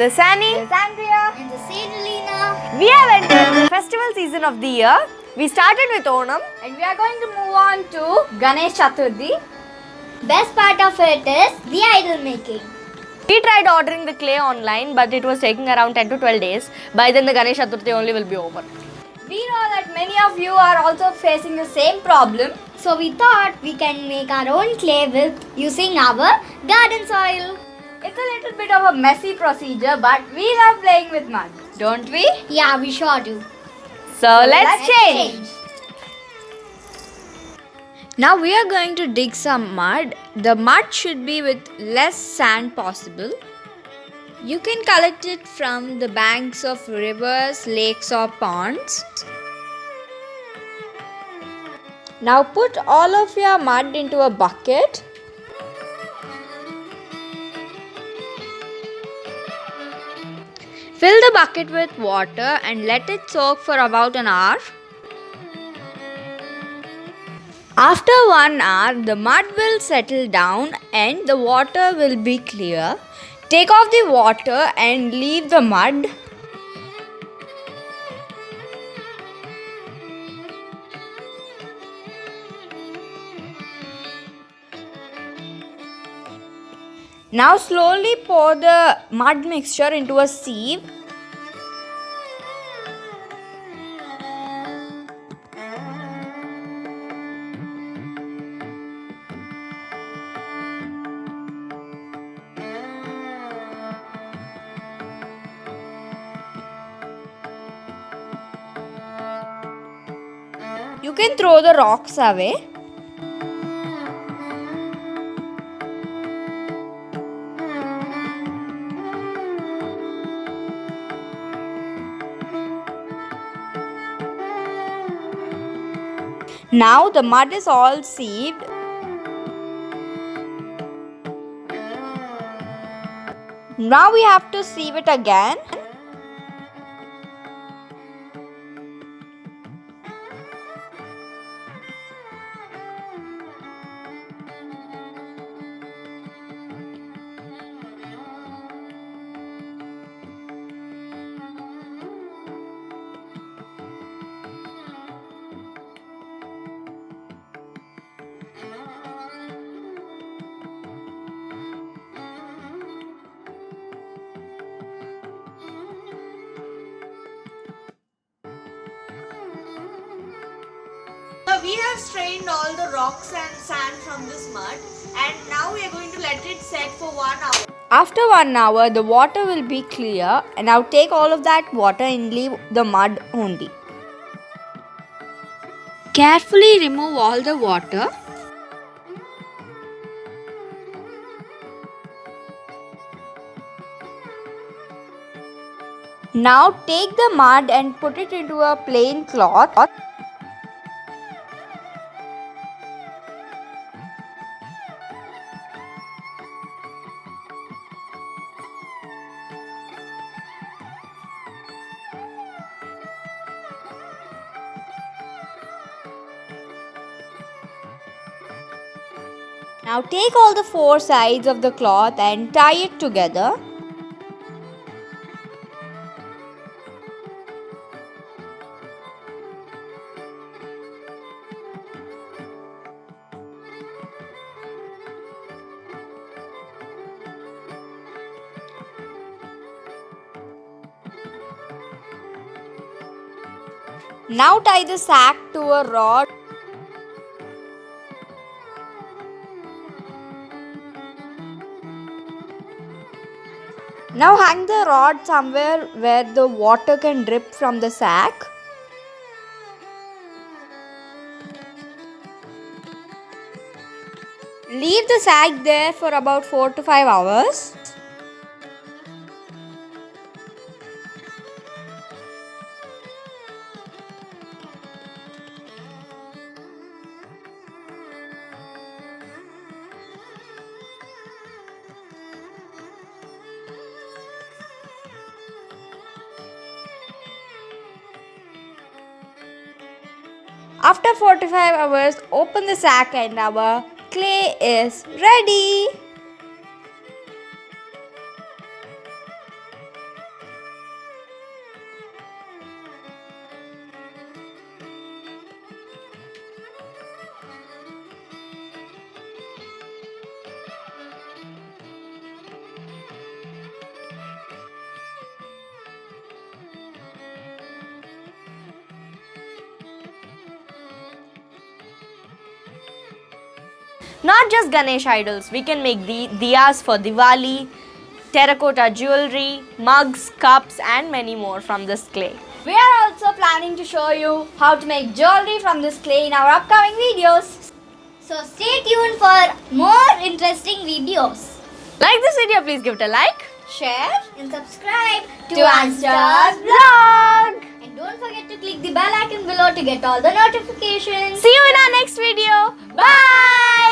the Sani, the Andrea, and the Sadelina. We have entered the festival season of the year. We started with Onam and we are going to move on to Ganesh Chaturthi. Best part of it is the idol making. We tried ordering the clay online, but it was taking around 10 to 12 days. By then the Ganesh Chaturthi only will be over. We know that many of you are also facing the same problem. So we thought we can make our own clay with using our garden soil. It's a little bit of a messy procedure, but we love playing with mud, don't we? Yeah, we sure do. So let's change. Now we are going to dig some mud. The mud should be with less sand possible. You can collect it from the banks of rivers, lakes or ponds. Now put all of your mud into a bucket. Fill the bucket with water and let it soak for about an hour. After 1 hour, the mud will settle down and the water will be clear. Take off the water and leave the mud. Now slowly pour the mud mixture into a sieve. You can throw the rocks away. Now the mud is all sieved. Now we have to sieve it again. So we have strained all the rocks and sand from this mud, and now we are going to let it set for 1 hour. After 1 hour, the water will be clear, and now take all of that water and leave the mud only. Carefully remove all the water. Now take the mud and put it into a plain cloth. Now take all the 4 sides of the cloth and tie it together. Now tie the sack to a rod. Now hang the rod somewhere where the water can drip from the sack. Leave the sack there for about 4 to 5 hours. After 45 hours, open the sack and our clay is ready. Not just Ganesh idols, we can make diyas for Diwali, terracotta jewelry, mugs, cups and many more from this clay. We are also planning to show you how to make jewelry from this clay in our upcoming videos. So stay tuned for more interesting videos. Like this video, please give it a like. Share and subscribe to Anstar's vlog. And don't forget to click the bell icon below to get all the notifications. See you in our next video. Bye!